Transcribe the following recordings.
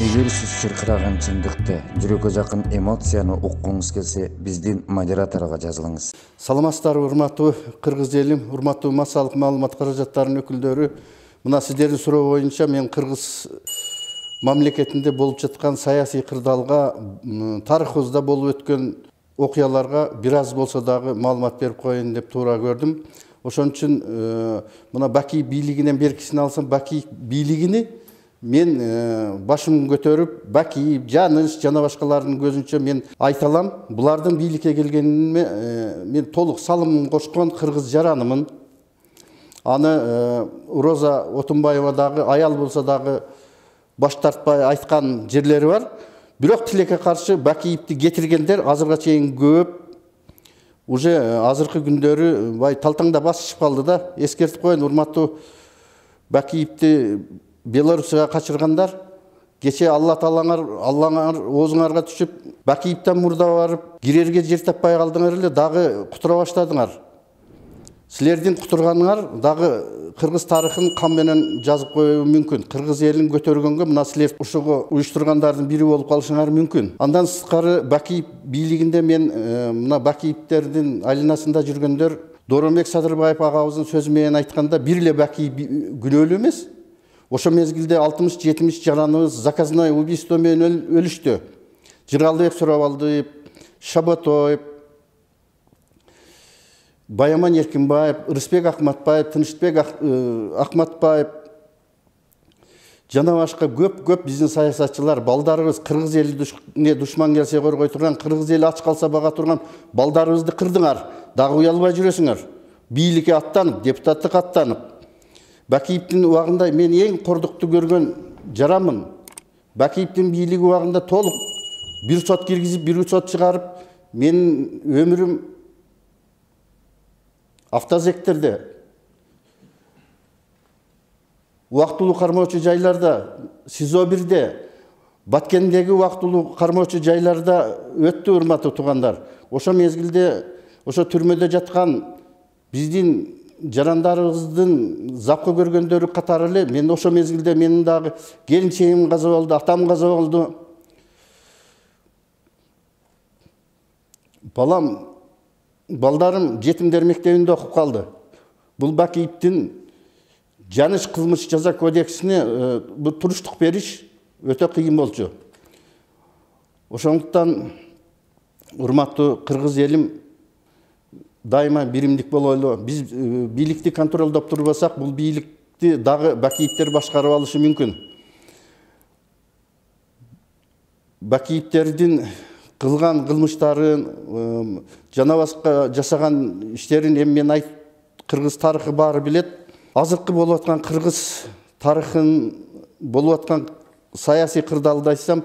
Эгер сиз чыркыраган чындыкты, жүрөккө жакын эмоцияны уккуңуз келсе, биздин модераторго жазылыңыз. Саламатсыздарбы, урматтуу кыргыз элим, урматтуу массалык маалымат каражаттарынын өкүлдөрү. Мына сиздердин суроо боюнча мен кыргыз мамлекетинде болуп жаткан саясий кырдаалга, тарыхыбызда болуп өткөн окуяларга бир аз болсо дагы маалымат берип коеюн деп туура көрдүм. Ошон үчүн мына Баки бийлигинен беркисин алсам, Баки бийлигини мен башым көтөрүп, Баки, Жаныш жана башкалардын көзүнчө мен айта алам. Булардын бийликке келгениме мен толук салым кошкон кыргыз жаранымын. Аны Роза Отунбаева дагы аял болсо дагы баш тартпай айткан жерлери бар. Бирок тилекке каршы Бакиевди кетиргендер азырга чейин көп. Уже азыркы күндөрү бай талтаңда басышып калды да. Эскертип коеюн, урматтуу Бакиевди Белорусияга качыргандар, кече Алла таалаңар оозуңарга түшүп, Бакиевден мурда барып, кирерге жер таппай калдыңар эле, дагы кутура баштадыңар. Силердин кутурганыңар дагы кыргыз тарыхын кан менен жазып коюу мүмкүн. Кыргыз элин көтөргөнгө мына силер ушуга уюштургандардын бири болуп калышыңар мүмкүн. Андан сырткары Бакиев бийлигинде мен мына Бакиевдердин айланасында жүргөндөр Доромбек Садырбаев агабыздын сөзү менен айтканда, бир эле Бакиев күнөөлүү эмес. Ошо мезгилде 60-70 жараныбыз заказной убийство менен өлүштү. Жыргалбек Сурабалдиев, Шаботоев, Баяман Эркинбаев, Рысбек Акматбаев, Тынычбек Акматбаев жана башка көп биздин саясатчылар, балдарыбыз кыргыз элине душман келсе коргой турган, кыргыз эли ач калса бага турган балдарыбызды кырдыңар. Дагы уялбай жүрөсүңөр. Бийликке аттанып, депутаттык аттанып. Бакиевдин убагында мен эң кордукту көргөн жарамын. Бакиевдин бийлиги убагында толук бир сот киргизип, бир сот чыгарып, менин өмүрүм автозектерде, убактылуу кармоочу жайларда, СИЗО-1де, Баткендеги убактылуу кармоочу жайларда өттү, урматтуу туугандар. Ошо мезгилде, ошо түрмөдө жаткан биздин жарандарыбыздын запкы көргөндөрү катары эле, мен ошо мезгилде менин дагы келинчегим каза болду, атам каза болду. Балдарым жетимдер мектебинде окуп калды. Бул Бакиевдин Жаныш кылмыш жаза кодексине бул туруштук бериш өтө кыйын болчу. Ошондуктан урматтуу кыргыз элим, дайыма биримдик бололу. Биз бийликти контролдоп турбасак, бул бийликти дагы Бакиевдер башкарып алышы мүмкүн. Бакиевдердин кылган кылмыштарын, жана башка жасаган иштерин эми мен кыргыз тарыхы баары билет. Азыркы болуп аткан кыргыз тарыхын, болуп аткан саясий кырдаалды айтсам,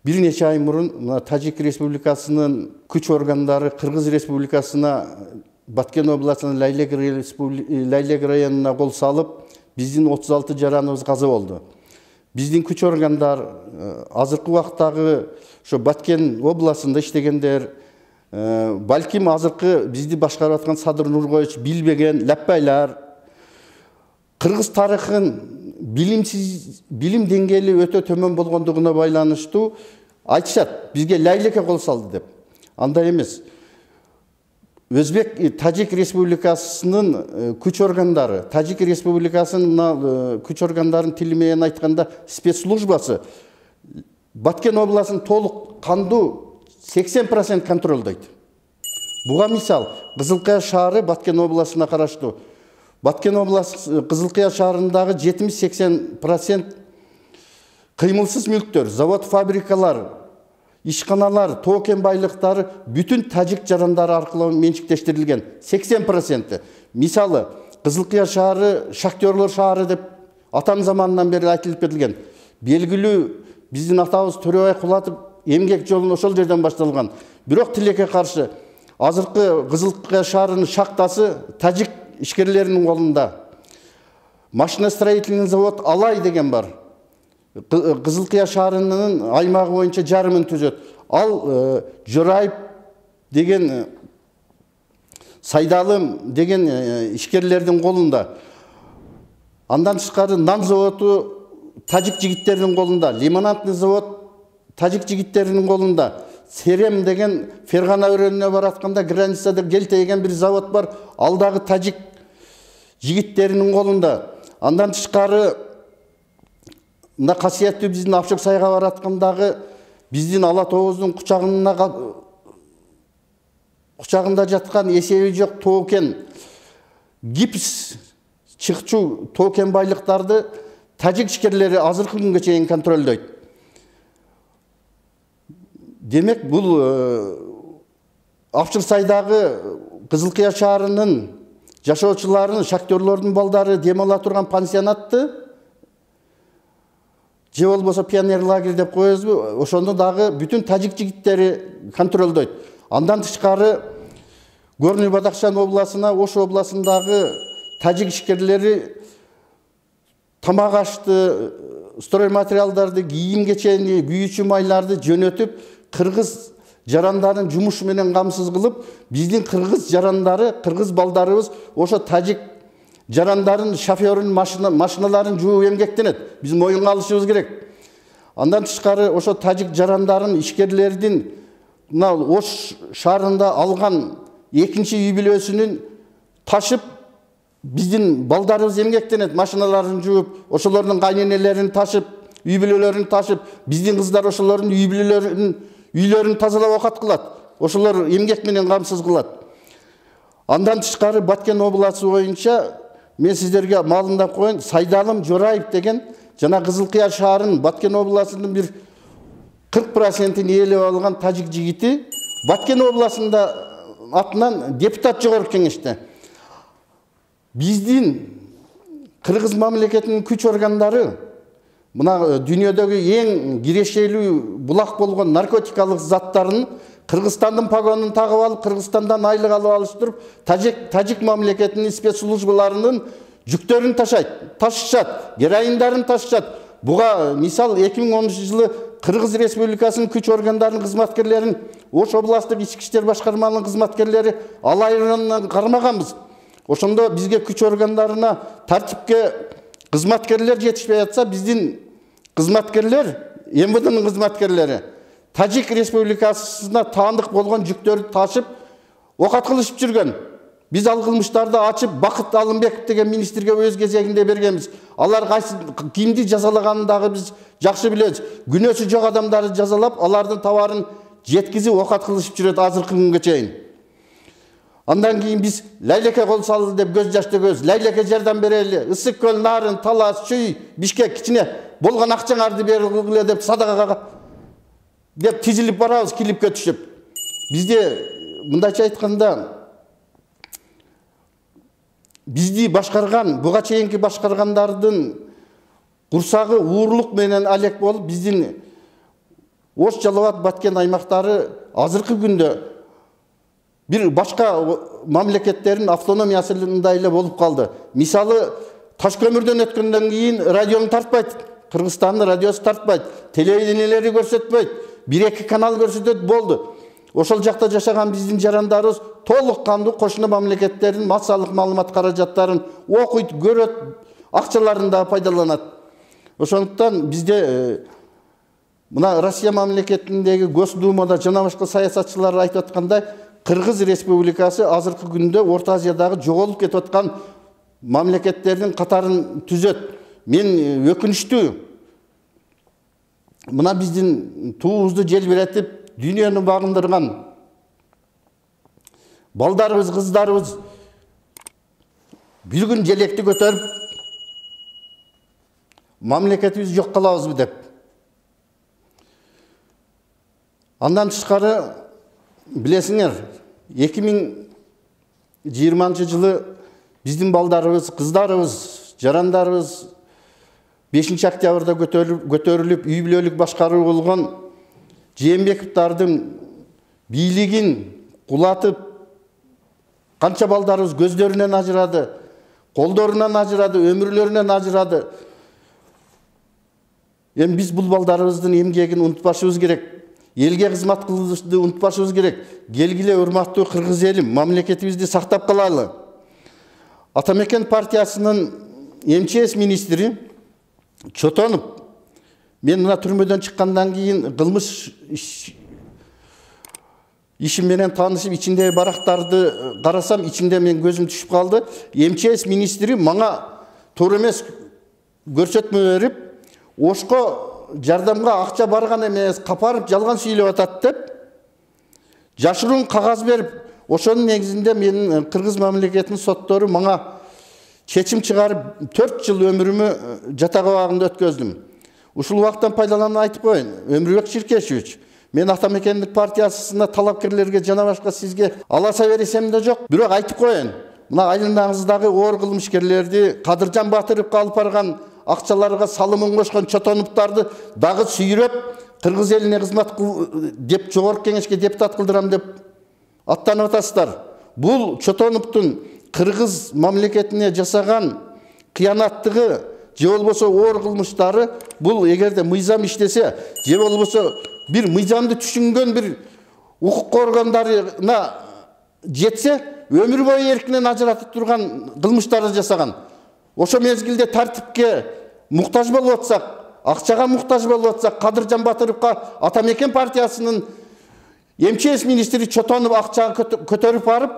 бир нече ай мурун Тажик Республикасынын күч органдары Кыргыз Республикасына, Баткен областынын Лайлек районуна кол салып, биздин 36 жараныбыз каза болду. Биздин күч органдар азыркы убактагы ошо Баткен областында иштегендер, балким азыркы бизди башкарып аткан Садыр Нуркоевич билбеген лаппайлар, кыргыз тарыхын билим деңгээли өтө төмөн болгондугуна байланыштуу айтышат, бизге Лайлеке кол салды деп. Андай эмес. Тажик Республикасынын күч органдары, Тажик Республикасынын күч органдарын тили менен айтканда спецслужбасы Баткен областын толук кандуу 80% контролдойт. Буга мисал, Кызылкая шаары Баткен областына караштуу. Баткен областы Кызылкая шаарындагы 70-80% кыймылсыз мүлктөр, завод, фабрикалар, ишканалар, тоо-кен байлыктары бүтүн тажик жарандары аркылуу менчиктештирилген. 80%. Мисалы, Кызылкая шаары шахтерлор шаары деп атам заманынан бери айтылып келген. Белгилүү биздин атабыз Төрөбай Кулатов эмгек жолун ошол жерден башталган. Бирок тилекке каршы азыркы Кызылкая шаарынын шахтасы тажик ишкерлеринин колунда. Машиностроительный завод Алай деген бар. Кызылкая шаарынын аймагы боюнча жарымын түзөт. Ал Жораев деген, Сайдалым деген ишкерлердин колунда. Андан тышкары нан заводу тажик жигиттеринин колунда, лимонадный завод тажик жигиттеринин колунда, Серем деген Фергана өрөөнүнө баратканда границада Гельте деген бир завод бар, ал дагы тажик жигиттеринин колунда. Андан тышкары мына касиеттүү биздин Апшык сайга бараткандагы биздин Ала Тооздун кучагында жаткан эсеби жок тоокен, гипс чыкчу тоокен байлыктарды тажик ишкерлери азыркы күнгө чейин контролдойт. Демек, бул Апшык сайдагы Кызылкыя шаарынын жашоочуларынын, шахтерлордун балдары дем ала турган пансионатты же болбосо пионер лагерь деп коебузбу, ошондо дагы бүтүн тажик жигиттери контролдойт. Андан тышкары Горный Бадахшан областына, Ош областындагы тажик ишкерлери тамак ашты, стройматериалдарды, кийим кечени, күйүүчү майларды жөнөтүп, кыргыз жарандарын жумуш менен камсыз кылып, биздин кыргыз жарандары, кыргыз балдарыбыз ошо тажик жарандарын шоферын, машиналарын жууп эмгектенет. Биз моюнга алышыбыз керек. Андан тышкары ошо тажик жарандарын, ишкерлердин мына Ош шаарында алган экинчи үй бүлөсүнүн ташып, биздин балдарыбыз эмгектенет, машиналарын жууп, ошолордун кайненелерин ташып, үй бүлөлөрүн ташып, биздин кыздар ошолордун үй бүлөлөрүн тазалап окат кылат. Ошолор эмгек менен камсыз кылат. Андан тышкары Баткен областы боюнча мен сиздерге маалымдап коеюн, Сайдалым Жораев деген жана Кызылкыя шаарынын Баткен областынын бир 40%-ин ээлеп алган тажик жигити Баткен областында атынан депутат жогорку кеңеште. Биздин кыргыз мамлекетинин күч органдары мына дүйнөдөгү эң кирешелүү булак болгон наркотикалык заттарын Кыргызстандын погонун тагып алып, Кыргызстандан айлык алып алыштырып, тажик мамлекетинин спецслужбаларынын жүктөрүн ташышат, героиндарын ташышат. Буга мисал 2010 жылы Кыргыз Республикасынын күч органдарынын кызматкерлерин, Ош областтык ички иштер башкармаларынын кызматкерлери алайрынан кармаганбыз. Ошондо бизге күч органдарына, тартипке кызматкерлер жетишпей жатса, биздин кызматкерлер, МВДнын кызматкерлери Тажик Республикасына таандык болгон жүктөрдү ташып, окат кылышып жүргөн. Биз ал кылмыштарды ачып, Бакыт Алымбеков деген министрге өз кезегинде бергенбиз. Алар кайсы кимди жазалаганын дагы биз жакшы билебиз. Күнөөсү жок адамдарды жазалап, алардын товарын жеткизип, окат кылышып жүрөт азыркы күнгө чейин. Андан кийин биз Лайлеке кол салды деп көз жаш төгөбүз. Лайлеке жардам берели, Ысык көл, Нарын, Талас, Чүй, Бишкек кичине болгон акчаңарды бергиле деп садакага деп тизилип барабыз, килипке түшүп. Бизде мындайча айтканда бизди башкарган, буга чейинки башкаргандардын курсагы уурлук менен алек болуп, биздин Ош, Жалал Абад, Баткен аймактары азыркы күндө бир башка мамлекеттердин автономиясында эле болуп калды. Мисалы, таш көмүрдөн өткөндөн кийин радиону тартпайт, Кыргызстандын радиосу тартпайт, телевидениелери көрсөтпөйт, 1-2 канал көрсөтөт, болду. Ошол жакта жашаган биздин жарандарыбыз толук кандуу кошуна мамлекеттердин массалык маалымат каражаттарын окуйт, көрөт, акчаларын да пайдаланат. Ошондуктан бизде мына Россия мамлекетиндеги Госдумада жана башка саясатчылар айтып аткандай, Кыргыз Республикасы азыркы күндө Орто Азиядагы жоголуп кетип аткан мамлекеттердин катарын түзөт. Мен өкүнүчтүү. Мына биздин туубузду желбиретип, дүйнөнү багындырган балдарыбыз, кыздарыбыз бир күн желекти көтөрүп, мамлекетибиз жок кылабызбы деп. Андан тышкары билесиңер, 2020 жылы биздин балдарыбыз, кыздарыбыз, жарандарыбыз 5 октябрда көтөрүлүп, үй бүлөлүк башкаруу болгон Жээнбековдардын бийлигин кулатып, канча балдарыбыз көздөрүнөн ажырады, колдорунан ажырады, өмүрлөрүнөн ажырады. Эми биз бул балдарыбыздын эмгегин унутпашыбыз керек. Элге кызмат кылышты унутпашыбыз керек. Келгиле, урматтуу кыргыз элим, мамлекетибизди сактап калалы. Атамекен партиясынын МЧС министри Чотонуп, мен мына түрмөдөн чыккандан кийин кылмыш ишим менен таанышып, ичиндеги барактарды карасам, ичинде мен көзүм түшүп калды. МЧС министри мага туура эмес көрсөтмө берип, ошко жардамга акча барган эмес, капарып жалган сүйлөп атат деп, жашыруун кагаз берип, ошонун негизинде менин кыргыз мамлекетинин соттору мага чечим чыгарып 4 жыл өмүрүмү жатак абагында өткөздүм. Ушул убакыттан пайдаланып айтып коеюн, Өмүрбек Ширкешевич, мен Атамекендик партиясына талапкерлерге жана башка сизге аласа бересем да жок. Бирок айтып коеюн, мына айылыңыздагы оор кылмышкерлерди, Кадыржан Батыровго алып барган акчаларга салымын кошкон чотонуптарды дагы сүйрөп, кыргыз элине кызмат деп жогорку кеңешке депутат кылдырам деп аттанып атасыздар. Бул чотонуптун кыргыз мамлекетине жасаган кыянаттыгы, же болбосо оор кылмыштары, бул эгерде мыйзам иштесе, же болбосо бир мыйзамды түшүнгөн бир укук органдарына жетсе, өмүр бою эркинен ажыратып турган кылмыштарды жасаган. Ошо мезгилде тартипке муктаж болуп атсак, акчага муктаж болуп атсак, Кадыржан Батыровго Атамекен партиясынын МЧС министри чотонуп акчаны көтөрүп барып,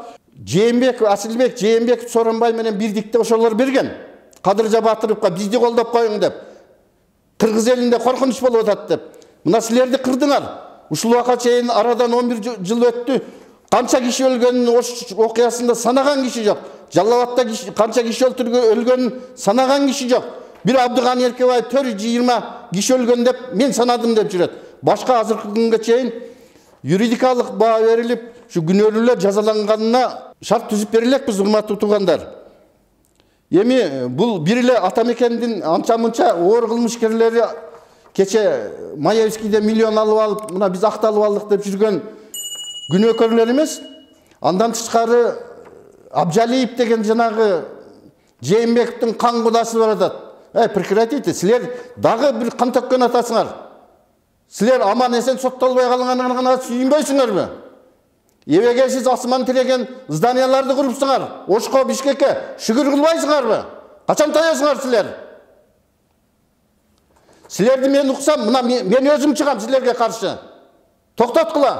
Асылбек Жээнбеков Сооронбай менен бирдикте ошолор берген. Кадыржан Батыровго бизди колдоп коюң деп, кыргыз элинде коркунуч болуп атат деп. Мына силерди кырдыңар. Ушул убакка чейин арадан 11 жыл өттү. Канча киши өлгөнүн окуясында санаган киши жок. Жалал-Абадта канча киши өлгөнүн санаган киши жок. Бир Абдыганы Эркебаев 420 киши өлгөн деп мен санадым деп жүрөт. Башка азыркы күнгө чейин юридикалык баа берилип, ушу күнөөлүүлөр жазаланганына шарт түзүп берилекпиз, урматтуу туугандар. Эми бул бир эле Атамекендин анча-мынча оор кылмышкерлери кече Маевскийде миллион алып алып, мына биз акталып алдык деп жүргөн күнөөкөрлөр эмес. Андан тышкары Абжалиев деген жанагы Жээнбековдун кан кудасы бар атат. Прекратите, силер дагы бир кан төккөн атасыңар. Силер аман эсен соттолбой калганына гана сүйүнбөйсүңөрбү? Эбеге сиз асман тиреген зданияларды курупсуңар, Ошко, Бишкекке шүгүр кылбайсыңарбы? Качан тоесуңар силер? Силерди мен уксам, мына мен өзүм чыгам силерге каршы. Токтоткула.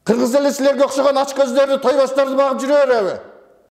Кыргыз эле силерге окшогон ач көздөрдү, тойбошторду багып жүрө береби?